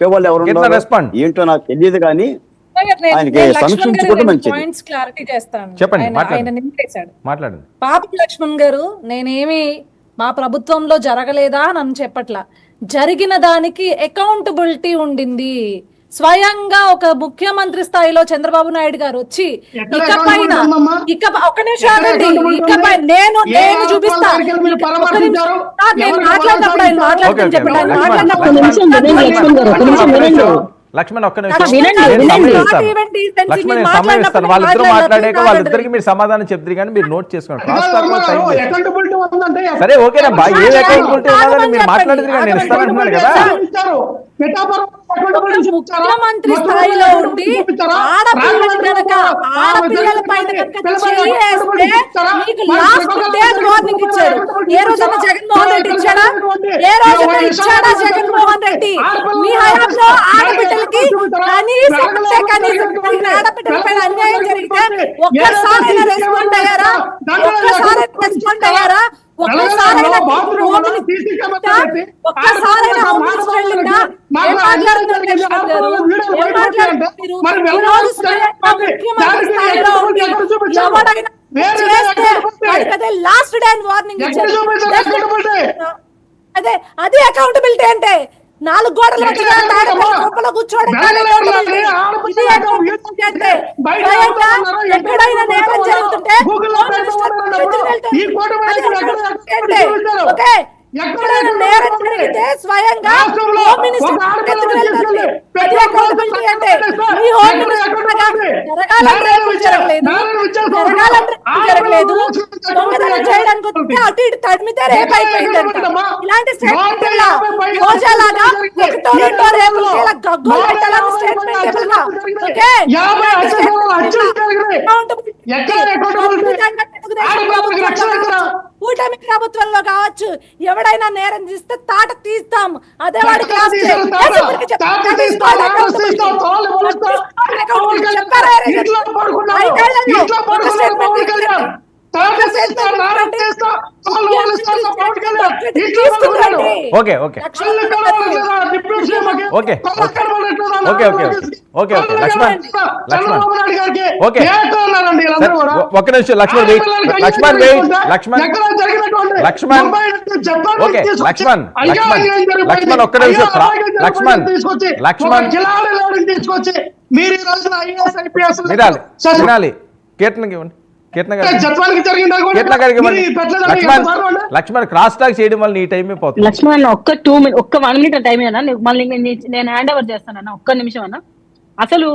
చెప్పేవాళ్ళు ఎవరు ఏంటో నాకు తెలియదు కానీ ఆయనకి సమీక్షించుకుంటే మంచిది. మాట్లాడండి. పాపం లక్ష్మణ్ గారు, నేనేమి మా ప్రభుత్వంలో జరగలేదా అని చెప్పట్లా, జరిగిన దానికి అకౌంటబిలిటీ ఉండింది. స్వయంగా ఒక ముఖ్యమంత్రి స్థాయిలో చంద్రబాబు నాయుడు గారు వచ్చి ఇకపైన ఒక నిమిషం ఇకపై నేను చూపిస్తా, నేను మాట్లాడినప్పుడు ఆయన మాట్లాడుతూ చెప్పండి. లక్ష్మణ్ ఒక్క నిమిషం సమయం ఇస్తాను. వాళ్ళిద్దరూ మాట్లాడాక వాళ్ళిద్దరికి మీరు సమాధానం చెప్తారు కానీ మీరు నోట్ చేసుకోండి. సరే ఓకేనమ్మా, ఏ అకౌంటబిలిటీ ఉన్నదని మీరు మాట్లాడేది కానీ నేను ఇస్తానంటున్నాను కదా. ముఖ్యమంత్రి స్థాయిలో ఉండి ఆడపిల్లల పైన మీకు లాస్ట్ డేట్ వార్నింగ్ ఇచ్చారు. ఏ రోజైనా జగన్మోహన్ రెడ్డి ఇచ్చాడా? ఏ రోజైనా ఇచ్చాడా జగన్మోహన్ రెడ్డి? మీ హయాంలో ఆడబిడ్డలకి కనీసం ఆడబిడ్డల పైన అన్యాయం జరిగితే ఒక్కసారైనా రెస్పాండ్ అయ్యారా? ఒక్కసారైనా లాస్ట్ డే వార్నింగ్ ఇచ్చారు. అదే అది అకౌంటబిలిటీ అంటే 4 గోడల మధ్య కూర్చోవడం. ఎక్కడైనా నేరం జరుగుతుంటే ఎక్కడైనా నేరం జరిగితే స్వయంగా హోమ్ మినిస్టర్ జరగలేదు, దొంగతనం చేయడానికి వస్తే అటు ఇటు తడిమితే రేపు అయిపోయిందంట. ఇలాంటి స్టేట్మెంట్ రోజాలాగా ఒకటో రెండో రేపు గగ్గోలు పెట్టాలని స్టేట్మెంట్ కూటమి ప్రభుత్వంలో కావచ్చు, ఎవడైనా నేరం చేస్తే తాట తీస్తాం. అదే వాడికి ఒక్క నిమిషం లక్ష్మణ్ ఒక్క నిమిషం లక్ష్మణ్ మీరు ఈ రోజున ఐఏఎస్ ఐపీఎస్ వినాలి. కీర్తనకి ఇవ్వండి. లక్ష్మణ్ క్రాస్ టాక్ చేయడం వల్ల నీ టైం అయిపోతుంది. లక్ష్మణ్ ఒక్క 1 మినిట్ టైం అన్నా, మళ్ళీ నేను హ్యాండ్ ఓవర్ చేస్తానన్నా. ఒక్క నిమిషం అన్నా. అసలు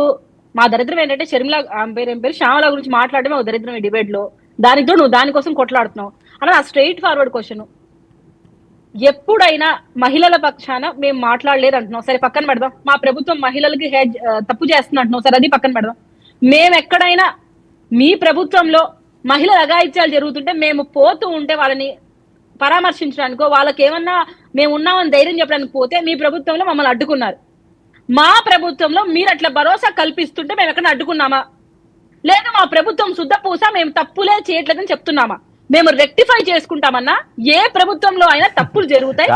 మా దరిద్రం ఏంటంటే షర్మిల ఏం పేరు శ్యామల గురించి మాట్లాడమే ఒక దరిద్రం ఈ డిబేట్ లో. దానితో నువ్వు దానికోసం కొట్లాడుతున్నావు అన్న. స్ట్రైట్ ఫార్వర్డ్ క్వశ్చన్, ఎప్పుడైనా మహిళల పక్షాన మేము మాట్లాడలేదు అంటున్నావు, సరే పక్కన పెడదాం. మా ప్రభుత్వం మహిళలకి తప్పు చేస్తుంది అంటున్నావు, సరే అది పక్కన పెడదాం. మేము ఎక్కడైనా మీ ప్రభుత్వంలో మహిళల అఘాయిత్యాలు జరుగుతుంటే మేము పోతూ ఉంటే వాళ్ళని పరామర్శించడానికో వాళ్ళకి ఏమన్నా మేము ఉన్నామని ధైర్యం చెప్పడానికి పోతే మీ ప్రభుత్వంలో మమ్మల్ని అడ్డుకున్నారు. మా ప్రభుత్వంలో మీరు అట్లా భరోసా కల్పిస్తుంటే మేము ఎక్కడ అడ్డుకున్నామా? లేదు మా ప్రభుత్వం శుద్ధపూస, మేము తప్పులే చేయట్లేదని చెప్తున్నామా? మేము రెక్టిఫై చేసుకుంటామన్నా. ఏ ప్రభుత్వంలో అయినా తప్పులు జరుగుతాయి.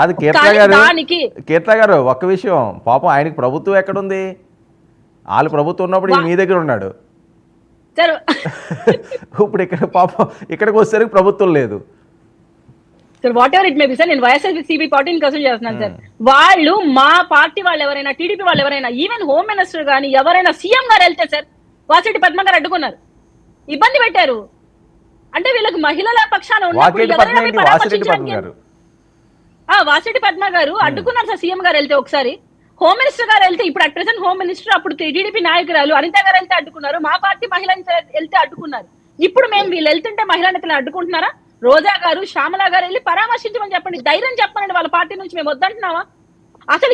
కీర్త గారు ఒక్క విషయం, పాపం ఆయనకి ప్రభుత్వం ఎక్కడుంది? వాళ్ళ ప్రభుత్వం ఉన్నప్పుడు మీ దగ్గర ఉన్నాడు. ఇప్పుడు ఇక్కడ పాపం ఇక్కడికి వచ్చేసరికి ప్రభుత్వం లేదు. Sir what ever it may be sir, నేను వైఎస్ఆర్సీపీ పార్టీని కోసం చేస్తున్నాను సార్. వాళ్ళు మా పార్టీ వాళ్ళు ఎవరైనా, టీడీపీ వాళ్ళు ఎవరైనా, ఈవెన్ హోమ్ మినిస్టర్ కానీ ఎవరైనా సీఎం గారు వెళ్తే సార్ వాసిరెడ్డి పద్మ గారు అడ్డుకున్నారు, ఇబ్బంది పెట్టారు. అంటే వీళ్ళకి మహిళల పక్షాన ఉన్నప్పుడు వాసిరెడ్డి పద్మ గారు అడ్డుకున్నారు సార్. సీఎం గారు వెళ్తే ఒకసారి, హోమ్ మినిస్టర్ గారు వెళ్తే, ఇప్పుడు అట్ ప్రెసెంట్ హోమ్ మినిస్టర్, అప్పుడు టీడీపీ నాయకురాలు అనిత గారు వెళ్తే అడ్డుకున్నారు. మా పార్టీ మహిళ వెళ్తే అడ్డుకున్నారు. ఇప్పుడు మేము వీళ్ళు వెళ్తుంటే మహిళా నేతలు అడ్డుకుంటున్నారా? రోజా గారు, శ్యామల గారు వెళ్ళి పరామర్శించమని చెప్పండి, ధైర్యం చెప్పండి. వాళ్ళ పార్టీ నుంచి మేము వద్దంటున్నావా? అసలు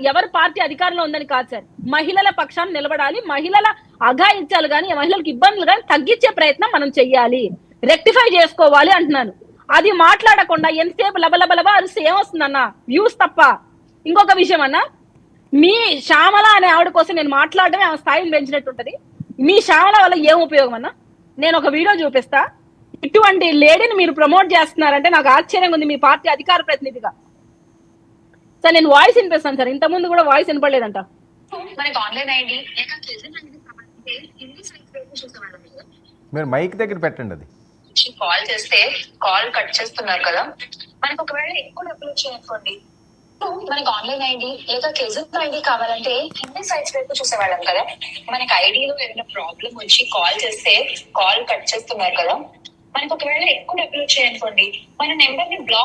ఎవరి పార్టీ అధికారంలో ఉందని కాదు సార్, మహిళల పక్షాన్ని నిలబడాలి. మహిళల అఘాయిత్యాలు కానీ, మహిళలకు ఇబ్బందులు కానీ తగ్గించే ప్రయత్నం మనం చెయ్యాలి, రెక్టిఫై చేసుకోవాలి అంటున్నాను. అది మాట్లాడకుండా ఎంతసేపు లబలబలబా అరిస్తే ఏమొస్తుందన్న? వ్యూస్ తప్ప. ఇంకొక విషయం అన్న, మీ శ్యామల అనే ఆవిడ కోసం నేను మాట్లాడమే ఆమె స్థాయిని పెంచినట్టుంటది. మీ శ్యామల వల్ల ఏం ఉపయోగం అన్న? నేను ఒక వీడియో చూపిస్తా. ఇటువంటి లేడీని మీరు ప్రమోట్ చేస్తున్నారంటే నాకు ఆశ్చర్యంగా ఉంది మీ పార్టీ అధికార ప్రతినిధిగా. సార్ నేను వాయిస్ వినిపిస్తాను సార్, ఇంత ముందు కూడా వాయిస్ వినపడలేదంట. మనకి ఆన్లైన్ ఐడి లేక ప్రెజెంట్ ఐడి కావాలంటే హిందీ సైట్ వైపు చూసేవాళ్ళం కదా. మీరు మైక్ దగ్గర పెట్టండి అది. కాల్ చేస్తే కాల్ కట్ చేస్తున్నారు కదా. మనకు ఒకవేళ ఎక్కువ డబ్బులు వచ్చాయనుకోండి, మనకి ఆన్లైన్ ఐడి లేక ప్రెజెంట్ ఐడి కావాలంటే హిందీ సైట్స్ వైపు చూసేవాళ్ళం కదా. మనకి ఐడిలో ఏదైనా ప్రాబ్లం వచ్చి కాల్ చేస్తే కాల్ కట్ చేస్తున్నారు కదా. మనకు ఒకవేళ ఎక్కువ డబ్బులు వచ్చాయనుకోండి, మన నెంబర్ ని బ్లాక్